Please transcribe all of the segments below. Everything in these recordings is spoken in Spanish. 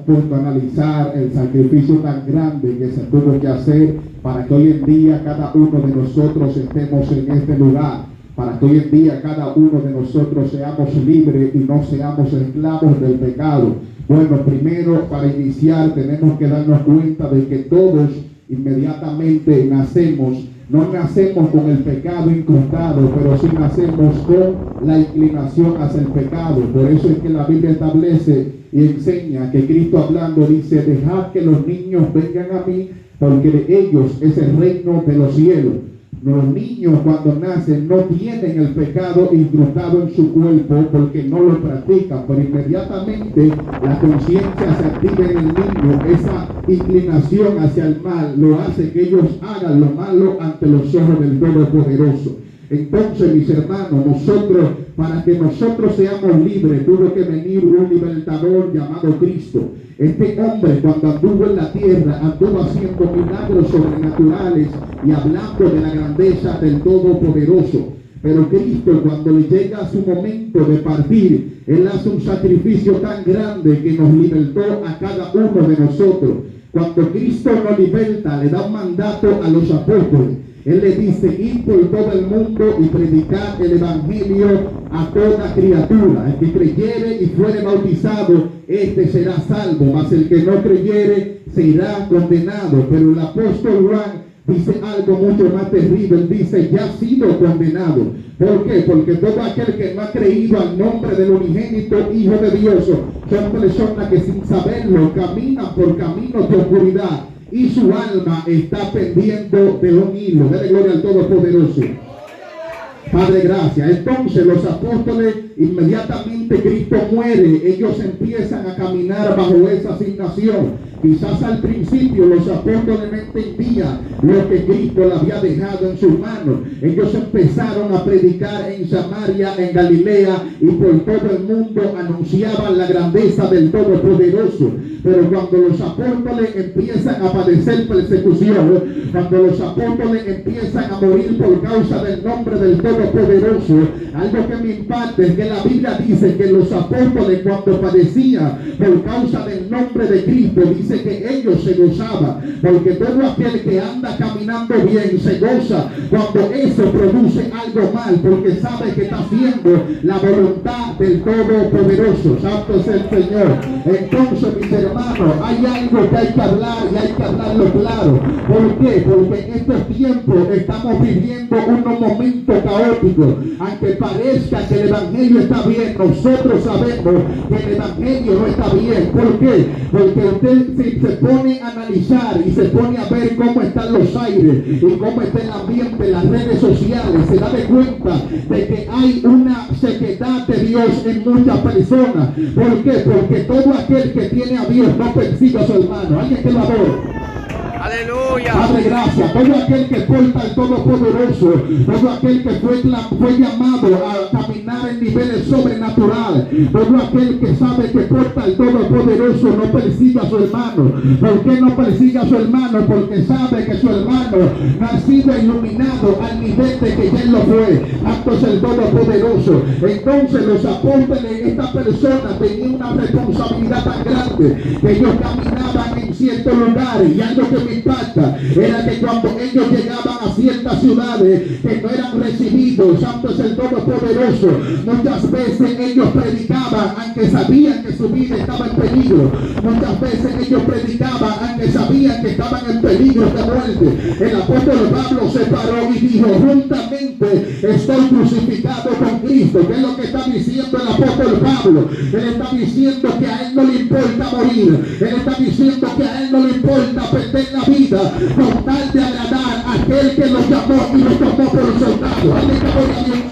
puesto a analizar el sacrificio tan grande que se tuvo que hacer para que hoy en día cada uno de nosotros estemos en este lugar, para que hoy en día cada uno de nosotros seamos libres y no seamos esclavos del pecado. Bueno, primero, para iniciar, tenemos que darnos cuenta de que todos inmediatamente no nacemos con el pecado incrustado, pero sí nacemos con la inclinación hacia el pecado. Por eso es que la Biblia establece y enseña que Cristo hablando dice: dejad que los niños vengan a mí, porque de ellos es el reino de los cielos. Los niños cuando nacen no tienen el pecado incrustado en su cuerpo porque no lo practican, pero inmediatamente la conciencia se activa en el niño. Esa inclinación hacia el mal lo hace que ellos hagan lo malo ante los ojos del Todopoderoso. Entonces, mis hermanos, para que nosotros seamos libres, tuvo que venir un libertador llamado Cristo. Este hombre, cuando anduvo en la tierra, anduvo haciendo milagros sobrenaturales y hablando de la grandeza del Todopoderoso. Pero Cristo, cuando le llega su momento de partir, Él hace un sacrificio tan grande que nos libertó a cada uno de nosotros. Cuando Cristo nos liberta, le da un mandato a los apóstoles. Él le dice: ir por todo el mundo y predicar el evangelio a toda criatura. El que creyere y fuere bautizado, este será salvo, mas el que no creyere será condenado. Pero el apóstol Juan dice algo mucho más terrible. Él dice: ya ha sido condenado. ¿Por qué? Porque todo aquel que no ha creído al nombre del unigénito Hijo de Dios son personas que sin saberlo caminan por caminos de oscuridad y su alma está pendiendo de un hilo. Dale gloria al Todopoderoso. Padre, gracias. Entonces los apóstoles, inmediatamente Cristo muere, ellos empiezan a caminar bajo esa asignación. Quizás al principio los apóstoles no entendían lo que Cristo le había dejado en sus manos. Ellos empezaron a predicar en Samaria, en Galilea, y por todo el mundo anunciaban la grandeza del Todopoderoso. Pero cuando los apóstoles empiezan a padecer persecución, cuando los apóstoles empiezan a morir por causa del nombre del Todopoderoso, algo que me impacta es que la Biblia dice que los apóstoles, cuando padecían por causa del nombre de Cristo, dice que ellos se gozaban, porque todo aquel que anda caminando bien se goza cuando eso produce algo mal, porque sabe que está haciendo la voluntad del Todopoderoso. Santo es el Señor. Entonces, mis hermanos, hay algo que hay que hablar y hay que hablarlo claro. ¿Por qué? Porque en estos tiempos estamos viviendo unos momentos caóticos. Aunque parezca que el evangelio está bien, nosotros sabemos que el evangelio no está bien. ¿Por qué? Porque usted se pone a analizar y se pone a ver cómo están los aires y cómo está el ambiente, las redes sociales, se da de cuenta de que hay una sequedad de Dios en muchas personas. ¿Por qué? Porque todo aquel que tiene a Dios no persigue a su hermano. Alguien que lo adore. Aleluya. Padre, gracias. Todo aquel que porta el Todopoderoso, todo aquel que fue llamado a caminar en niveles sobrenaturales, todo aquel que sabe que porta el Todopoderoso no persigue a su hermano. ¿Por qué no persigue a su hermano? Porque sabe que su hermano no ha sido iluminado al nivel de que él lo fue. Santo es el Todopoderoso. Entonces los apóstoles, esta persona tenía una responsabilidad tan grande que ellos caminaban en ciertos lugares, y algo que me impacta era que cuando ellos llegaban a ciertas ciudades que no eran recibidos, Santo es el Todopoderoso, muchas veces ellos predicaban aunque sabían que su vida estaba en peligro. Muchas veces ellos predicaban aunque sabían que estaban en peligro de muerte. El apóstol Pablo se paró y dijo: juntamente estoy crucificado con Cristo. ¿Qué es lo que está diciendo el apóstol Pablo? Él está diciendo que a él no le importa morir. Él está diciendo que a él no le importa perder la vida con tal de agradar a aquel que los llamó y los tomó por soldado.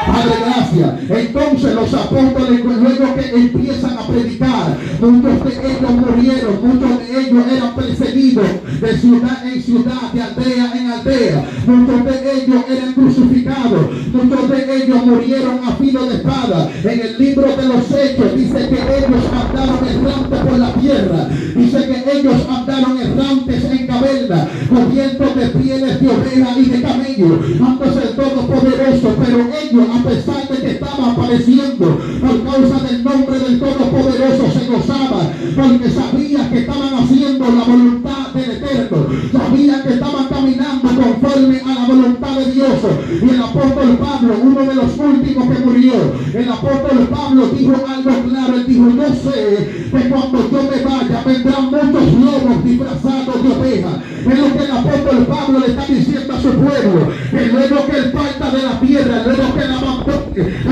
Padre, gracias. Entonces los apóstoles, luego que empiezan a predicar, muchos de ellos murieron, muchos de ellos eran perseguidos de ciudad en ciudad, de aldea en aldea. Muchos de ellos eran crucificados, muchos de ellos murieron a filo de espada. En el libro de los Hechos dice que ellos andaron errantes por la tierra, dice que ellos andaron errantes en caverna, cubiertos de pieles de oveja y de camello. Santo es el Todopoderoso, pero ellos a pesar de que estaban padeciendo, por causa del nombre del Todopoderoso se gozaban, porque sabían que estaban haciendo la voluntad del Eterno, sabían que estaban caminando conforme a la voluntad de Dios. Y el apóstol Pablo, uno de los últimos que murió, el apóstol Pablo dijo algo claro. Él dijo: yo sé que cuando yo me vaya vendrán muchos lobos disfrazados de ovejas. Es lo que el apóstol Pablo le está diciendo a su pueblo, que luego que él parta de la tierra, luego que la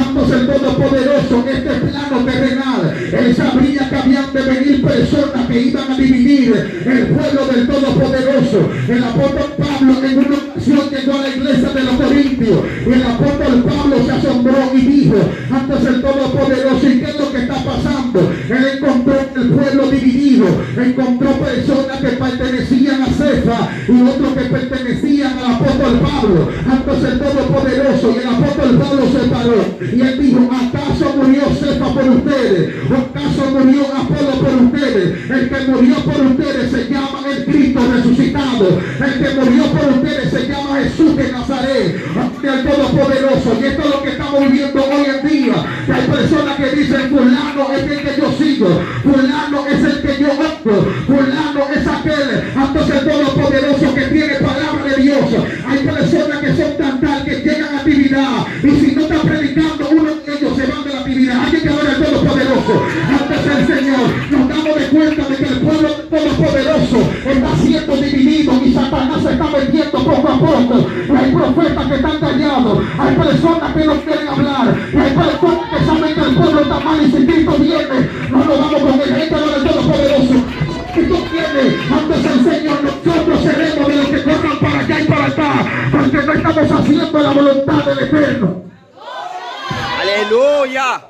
ambos el Todopoderoso, este plano terrenal, él sabría que habían de venir personas que iban a dividir el pueblo del Todopoderoso. El apóstol Pablo en una ocasión llegó a la iglesia de los Corintios y el apóstol Pablo se asombró y dijo: antes el Todopoderoso, ¿y qué es lo que está pasando? Él encontró el pueblo dividido, encontró personas que pertenecían a Cefa y otros que pertenecían al apóstol Pablo. Antes el Todopoderoso, y el apóstol Pablo se paró y él dijo: ¿acaso murió Cefa por ustedes? ¿O acaso murió Apolo por ustedes? El que murió por ustedes se llama el Cristo resucitado. El que murió por ustedes se llama Jesús de Nazaret, el Todopoderoso. Y esto es lo que estamos viviendo hoy en día, que hay personas que dicen: fulano es el que yo sigo, fulano es el que yo amo, fulano es aquel, entonces el Todopoderoso que tiene palabra de Dios. Hay personas que son tan tal que llegan a actividad y si no está predicando uno de ellos se van de la actividad. Hay que ver al Todopoderoso. Antes el Señor, nos damos de cuenta de que el pueblo Todopoderoso está siendo dividido y Satanás se está metiendo poco a poco. Y hay profetas que están callados, hay personas que no quieren hablar, y hay personas que saben que el pueblo está mal y si Cristo viene, no nos vamos con el gente del Todopoderoso. Cristo viene, antes el Señor, nosotros seremos de los que corran para allá y para acá, porque no estamos haciendo la voluntad del Eterno. Aleluya.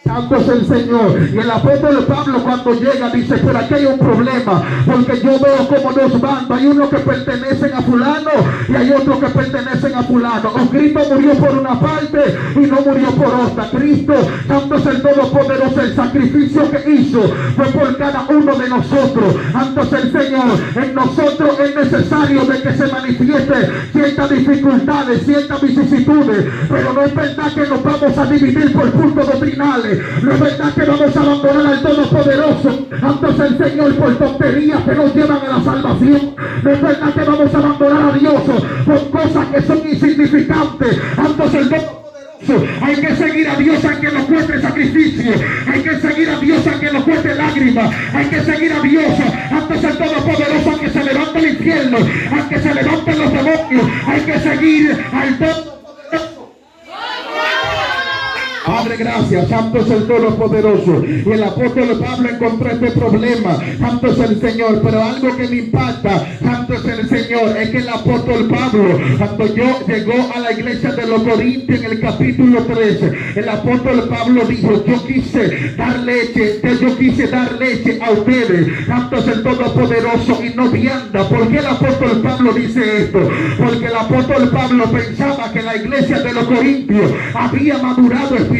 Santo es el Señor. Y el apóstol Pablo cuando llega dice: pero aquí hay un problema, porque yo veo como dos bandos, hay unos que pertenecen a fulano y hay otros que pertenecen a fulano. O Cristo murió por una parte y no murió por otra. Cristo, santo es el Todopoderoso, el sacrificio que hizo fue por cada uno de nosotros. Santo es el Señor. En nosotros es necesario de que se manifieste ciertas dificultades, ciertas vicisitudes, pero no es verdad que nos vamos a dividir por puntos doctrinales. No es verdad que vamos a abandonar al Todopoderoso, antes el Señor, por tonterías que nos llevan a la salvación. No es verdad que vamos a abandonar a Dios por cosas que son insignificantes, antes el Todopoderoso. Hay que seguir a Dios aunque nos cueste sacrificio, hay que seguir a Dios aunque nos cueste lágrimas, hay que seguir a Dios antes el Todopoderoso aunque se levante el infierno, aunque se levanten los demonios, hay que seguir al Todopoderoso. Padre, gracias, santo es el Todopoderoso. Y el apóstol Pablo encontró este problema, santo es el Señor. Pero algo que me impacta, santo es el Señor, es que el apóstol Pablo, cuando llegó a la iglesia de los Corintios en el capítulo 13, el apóstol Pablo dijo: yo quise dar leche a ustedes, santo es el Todopoderoso, y no vianda. ¿Por qué el apóstol Pablo dice esto? Porque el apóstol Pablo pensaba que la iglesia de los Corintios había madurado espiritualmente,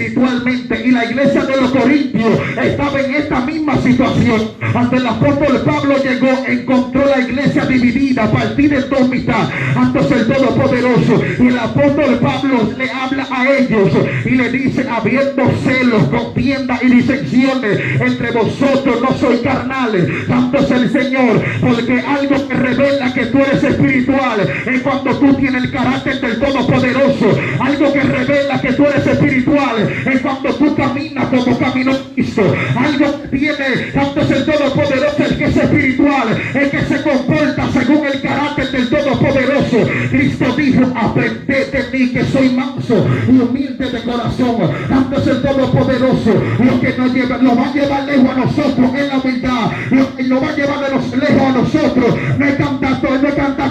y la iglesia de los Corintios estaba en esta misma situación. Cuando el apóstol Pablo llegó, encontró la iglesia dividida, partida en dos mitad, antes el Todopoderoso. Y el apóstol Pablo le habla a ellos y le dice: habiendo celos, contienda y disensiones entre vosotros, no sois carnales, santo es el Señor. Porque algo que revela que tú eres espiritual es cuando tú tienes el carácter del Todopoderoso. Algo que revela que tú eres espiritual es cuando tú caminas como caminó Cristo. Algo que tiene, santo es el Todopoderoso, el que es espiritual, el que se comporta según el carácter del Todopoderoso. Cristo dijo: aprended de mí que soy manso y humilde de corazón. Santo es el Todopoderoso. Lo que nos va a llevar lejos a nosotros es la humildad. Lo que nos va a llevar lejos a nosotros no es cantar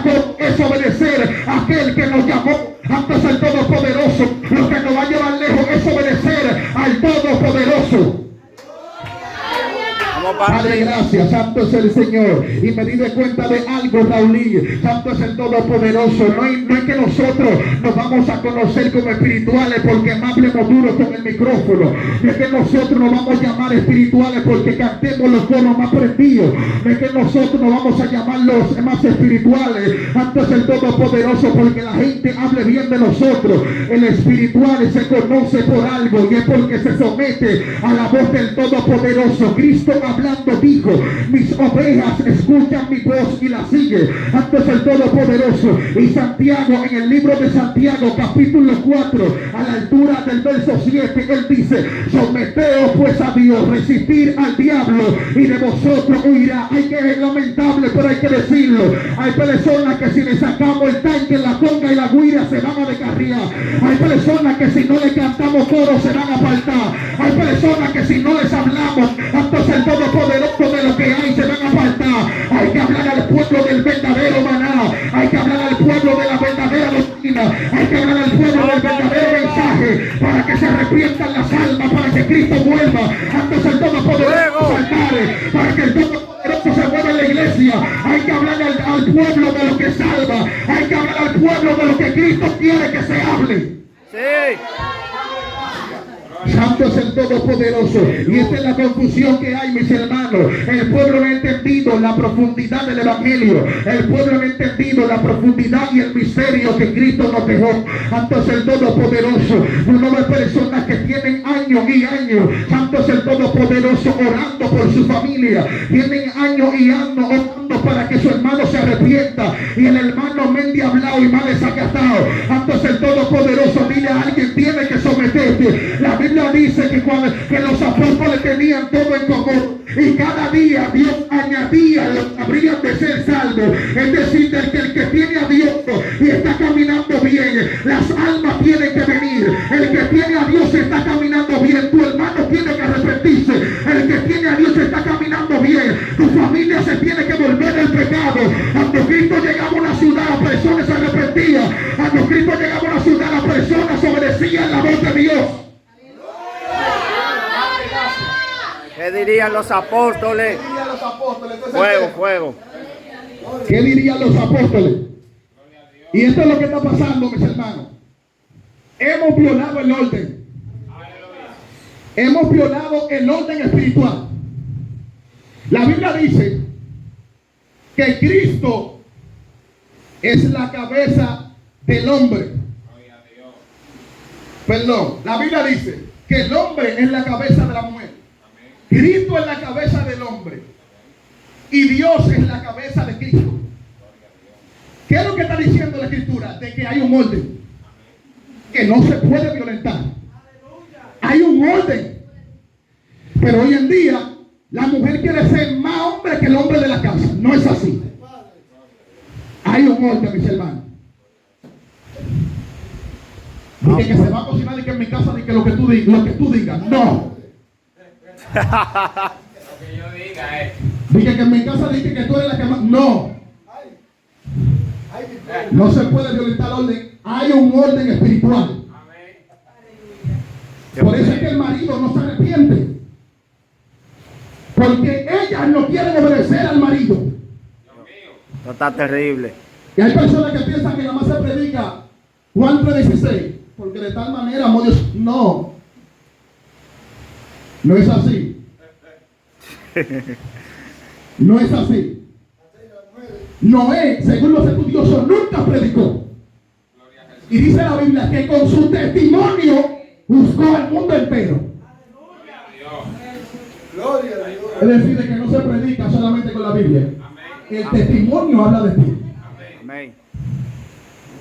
con, es obedecer a aquel que nos llamó. Antes el Todopoderoso. Lo que nos va a llevar lejos es obedecer al Todopoderoso. Padre, gracias, santo es el Señor. Y me di de cuenta de algo, Raúl, santo es el Todopoderoso. No es que nosotros nos vamos vamos a conocer como espirituales porque más hablemos duro con el micrófono. No es que nosotros nos vamos a llamar espirituales porque cantemos los coros más prendidos. No es que nosotros nos vamos a llamar los más espirituales antes el Todopoderoso porque la gente hable bien de nosotros. El espiritual se conoce por algo y es porque se somete a la voz del Todopoderoso. Cristo hablando dijo: mis ovejas escuchan mi voz y la siguen. Antes el Todopoderoso. Y Santiago, en el libro de Santiago capítulo 4 a la altura del verso 7, él dice: someteos pues a Dios, resistir al diablo y de vosotros huirá. Hay que es lamentable, pero hay que decirlo. Hay personas que si le sacamos el tanque, la conga y la guira se van a descarriar. Hay personas que si no le cantamos coro se van a apartar. Hay personas que si no les hablamos entonces el Todopoderoso de lo que hay se van a apartar. Hay que hablar al pueblo del verdadero maná. Hay que hablar al pueblo de la verdadera doctrina. Hay que hablar al pueblo del verdadero mensaje para que se arrepientan las almas, para que Cristo vuelva. Entonces el Todopoderoso saltare, para que el Todopoderoso se mueva en la iglesia. Hay que hablar al pueblo de lo que salva. Hay que hablar al pueblo de lo que Cristo quiere que se hable. Sí. Santo es el Todopoderoso. Y esta es la confusión que hay, mis hermanos. El pueblo no ha entendido la profundidad del Evangelio. El pueblo no ha entendido la profundidad y el misterio que Cristo nos dejó. Santo es el Todopoderoso. Uno ve personas que tienen años y años. Santo es el Todopoderoso orando por su familia. Tienen años y años orando para que su hermano se arrepienta. Y el hermano mendi hablado y mal desacatado. Santo es el Todopoderoso. Dile a alguien: tiene que someterte. La Biblia dice que los apóstoles tenían todo en común y cada día Dios añadía los que habrían de ser salvos. Es decir, el que tiene a Dios y está caminando bien, las almas tienen que venir. El que tiene a Dios está caminando bien, tu hermano tiene que arrepentirse. El que tiene a Dios está caminando bien, tu familia se tiene que volver del pecado. Cuando Cristo llegaba a una ciudad, las personas se arrepentían. Cuando Cristo llegaba a una ciudad, las personas obedecían la voz de Dios. ¿Qué dirían los apóstoles? Fuego, fuego. ¿Qué dirían los apóstoles? Y esto es lo que está pasando, mis hermanos. Hemos violado el orden. Hemos violado el orden espiritual. La Biblia dice que Cristo es la cabeza del hombre. Perdón, la Biblia dice que el hombre es la cabeza de la mujer. Cristo es la cabeza del hombre y Dios es la cabeza de Cristo. ¿Qué es lo que está diciendo la Escritura? De que hay un orden que no se puede violentar. Hay un orden. Pero hoy en día la mujer quiere ser más hombre que el hombre de la casa. No es así. Hay un orden, mis hermanos. Dije que se va a cocinar y que en mi casa ni que lo que tú digas. No. Lo que yo diga Dije que en mi casa dije que tú eres la que más. No. No se puede violentar el orden. Hay un orden espiritual. Por eso es que el marido no se arrepiente. Porque ellas no quieren obedecer al marido. Esto está terrible. Y hay personas que piensan que nada más se predica Juan 3:16. Porque de tal manera amó Dios. No. No es así. No es así. Noé, según los estudiosos, nunca predicó. Y dice la Biblia que con su testimonio buscó al mundo entero. Es decir, que no se predica solamente con la Biblia. El testimonio habla de ti.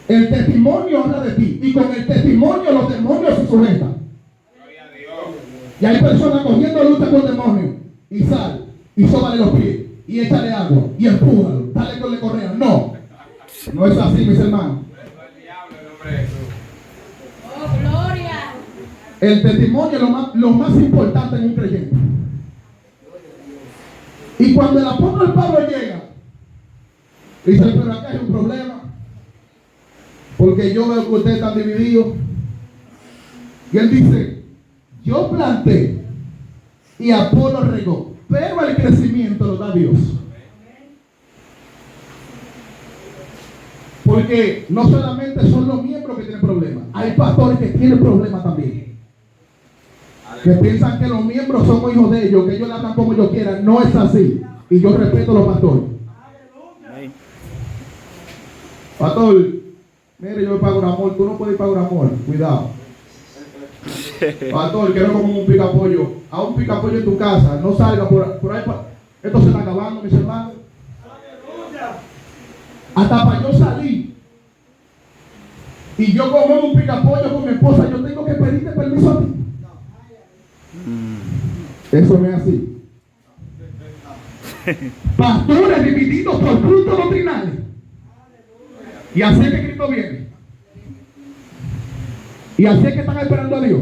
El testimonio habla de ti. Y con el testimonio los demonios se sujetan. Y hay personas cogiendo lucha con demonios. Y sal, y sóbale los pies, y échale agua, y empújalo, dale con la correa. No. No es así, mis hermanos. El testimonio es lo más importante en un creyente. Y cuando el apóstol Pablo llega, dice: pero acá hay un problema, porque yo veo que ustedes están divididos. Y él dice: yo planté y Apolo regó, pero el crecimiento lo da Dios. Porque no solamente son los miembros que tienen problemas, hay pastores que tienen problemas también. Que piensan que los miembros son hijos de ellos, que ellos le hablan como ellos quieran. No es así. Y yo respeto a los pastores. Pastor, mire, yo me pago un amor, tú no puedes pagar un amor, cuidado. Pastor, quiero como un picapollo. A un picapollo en tu casa, no salga por ahí. Esto se está acabando, mis hermanos. Hasta para yo salir y yo comer un picapollo con mi esposa, yo tengo que pedirte permiso a ti. Eso no es así. Pastores divididos por puntos doctrinales. Y así es que Cristo viene. Y así es que están esperando a Dios.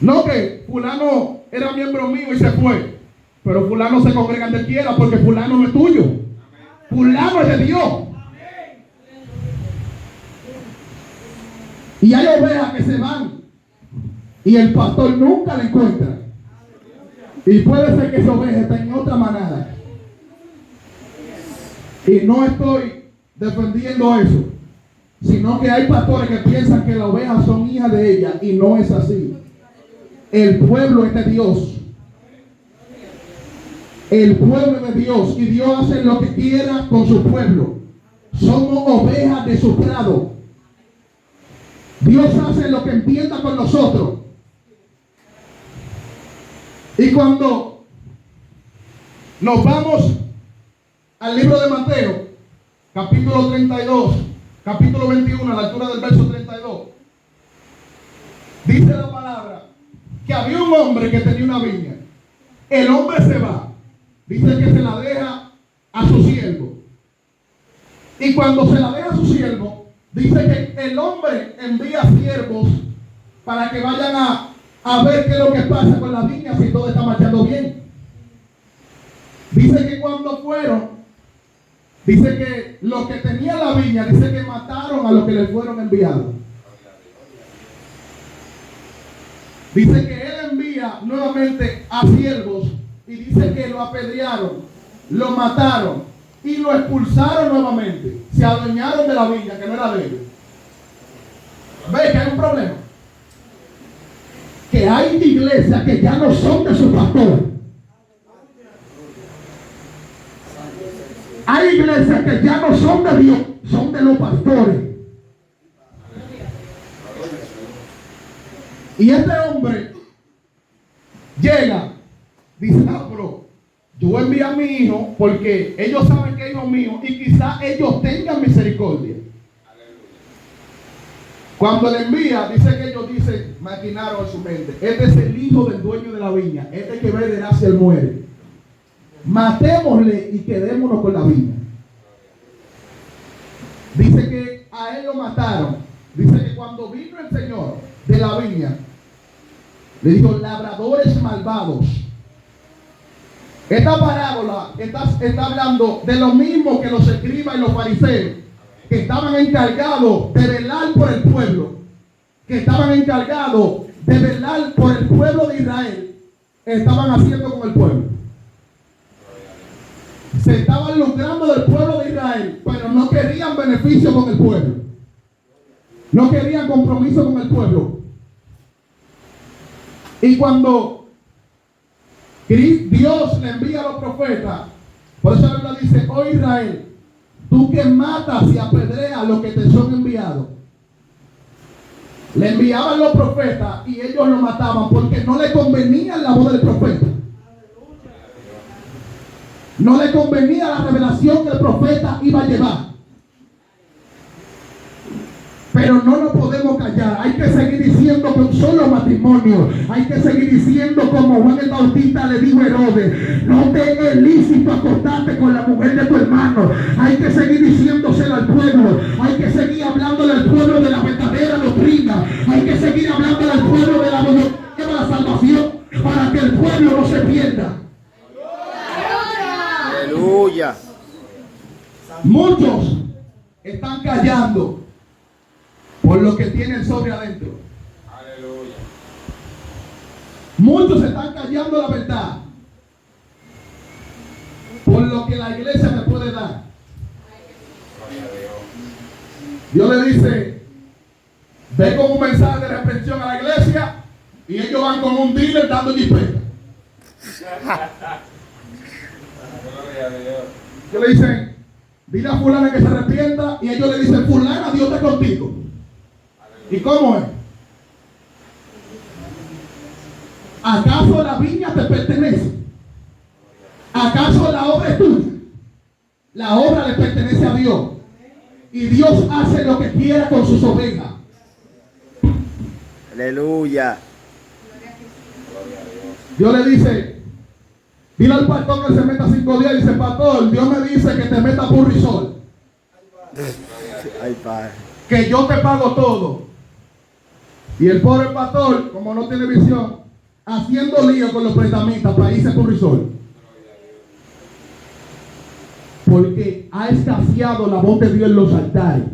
No que fulano era miembro mío y se fue. Pero fulano se congrega donde quiera porque fulano no es tuyo. Fulano es de Dios. Y hay ovejas que se van y el pastor nunca la encuentra. Y puede ser que esa oveja esté en otra manada. Y no estoy defendiendo eso, sino que hay pastores que piensan que las ovejas son hijas de ella y no es así. El pueblo es de Dios. El pueblo es de Dios y Dios hace lo que quiera con su pueblo. Somos ovejas de su prado. Dios hace lo que entienda con nosotros. Y cuando nos vamos al libro de Mateo, capítulo 32, capítulo 21, a la altura del verso 32, dice la palabra que había un hombre que tenía una viña. El hombre se va. Dice que se la deja a su siervo. Y cuando se la deja a su siervo, dice que el hombre envía siervos para que vayan a ver qué es lo que pasa con la viña, si todo está marchando bien. Dice que cuando fueron, dice que los que tenían la viña, dice que mataron a los que le fueron enviados. Dice que él envía nuevamente a siervos y dice que lo apedrearon, lo mataron y lo expulsaron nuevamente. Se adueñaron de la viña que no era de ellos. ¿Ve que hay un problema? Que hay iglesias que ya no son de su pastor. Hay iglesias que ya no son de Dios, son de los pastores. Y este hombre llega, dice, no, pero yo envío a mi hijo porque ellos saben que es hijo mío y quizás ellos tengan misericordia. Cuando le envía, dice que ellos dicen, maquinaron en su mente, este es el hijo del dueño de la viña, este que va a heredar si él muere. Matémosle y quedémonos con la viña. Dice que a él lo mataron. Dice que cuando vino el Señor de la viña, le dijo, labradores malvados. Esta parábola está hablando de lo mismo que los escribas y los fariseos, que estaban encargados de velar por el pueblo, que estaban encargados de velar por el pueblo de Israel, estaban haciendo con el pueblo. Se estaban lucrando del pueblo de Israel, pero no querían beneficio con el pueblo. No querían compromiso con el pueblo. Y cuando Dios le envía a los profetas, por eso la Biblia dice, oh Israel, tú que matas y apedreas a los que te son enviados. Le enviaban los profetas y ellos lo mataban porque no le convenía la voz del profeta. No le convenía la revelación que el profeta iba a llevar. Pero no nos podemos callar. Hay que seguir diciendo que un solo matrimonio. Hay que seguir diciendo como Juan el Bautista le dijo a Herodes, no te es lícito acostarte con la mujer de tu hermano. Hay que seguir diciéndoselo al pueblo. Hay que seguir hablándole al pueblo de la verdadera doctrina. Hay que seguir hablándole al pueblo de la doctrina de la salvación para que el pueblo no se pierda. Aleluya. Muchos están callando por lo que tienen sobre adentro. Aleluya. Muchos están callando la verdad por lo que la iglesia me puede dar. Dios le dice, ve con un mensaje de reprensión a la iglesia, y ellos van con un dealer dando jipeta. Ellos le dicen, dile a fulana que se arrepienta, y ellos le dicen, fulana, Dios está contigo. ¿Y cómo es? ¿Acaso la viña te pertenece? ¿Acaso la obra es tuya? La obra le pertenece a Dios. Y Dios hace lo que quiera con sus ovejas. Aleluya. Dios le dice, dile al pastor que se meta 5 días. Dice, pastor, Dios me dice que te meta burrisol. Ay, Padre. Que yo te pago todo. Y el pobre pastor, como no tiene visión, haciendo lío con los prestamistas para irse a burrisol. Porque ha escaseado la voz de Dios en los altares.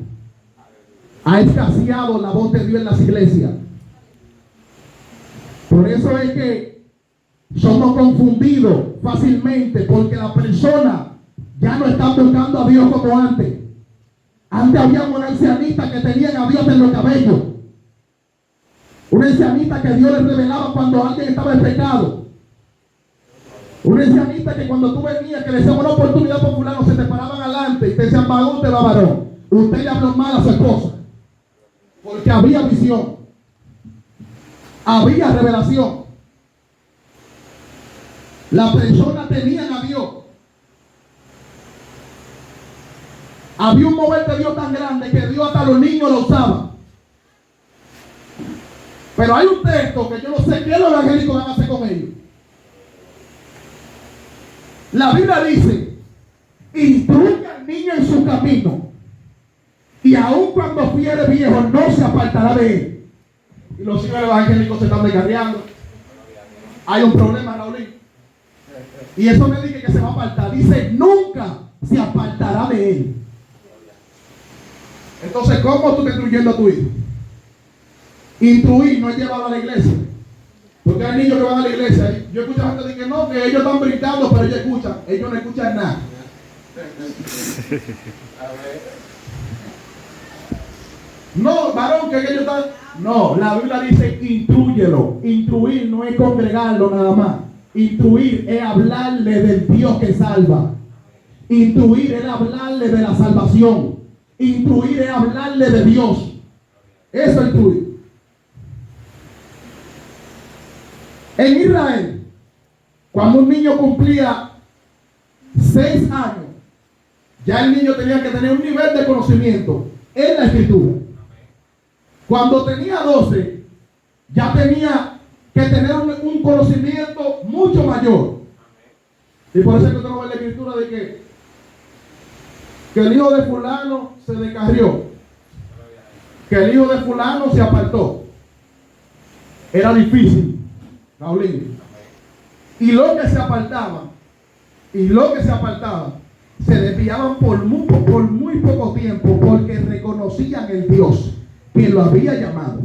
Ha escaseado la voz de Dios en las iglesias. Por eso es que somos confundidos fácilmente, porque la persona ya no está buscando a Dios como antes. Antes había una ancianita que tenían a Dios en los cabellos. Una ancianita que Dios les revelaba cuando alguien estaba en pecado. Una ancianita que cuando tú venías, que le decían una oportunidad por fulano, se te paraban adelante y te decían, varón, usted va varón. Usted le habló mal a su esposa. Porque había visión. Había revelación. La persona tenía a Dios. Había un mover de Dios tan grande que Dios hasta los niños lo usaba. Pero hay un texto que yo no sé qué los evangélicos van a hacer con ellos. La Biblia dice, instruye al niño en su camino, y aun cuando fuere viejo no se apartará de él. Y los hijos evangélicos se están descarriando. Hay un problema, Raúl. Y eso me dice que se va a apartar. Dice, nunca se apartará de él. Entonces, ¿cómo tú estás instruyendo a tu hijo? Instruir no es llevarlo a la iglesia. Porque hay niños que van a la iglesia. Yo escucho a gente que dice que no, que ellos están brincando, pero ellos escuchan. Ellos no escuchan nada. No, varón, que ellos están... No, la Biblia dice, instrúyelo. Instruir no es congregarlo nada más. Instruir es hablarle del Dios que salva. Instruir es hablarle de la salvación. Instruir es hablarle de Dios. Eso es instruir. En Israel, cuando un niño cumplía 6 años, ya el niño tenía que tener un nivel de conocimiento en la escritura. Cuando tenía 12, ya tenía que tener un conocimiento mucho mayor. Y por eso es que usted no ve en la escritura de que el hijo de fulano se descarrió, que el hijo de fulano se apartó. Era difícil, Raulín. Y los que se apartaban, se desviaban por muy poco tiempo, porque reconocían el Dios que lo había llamado.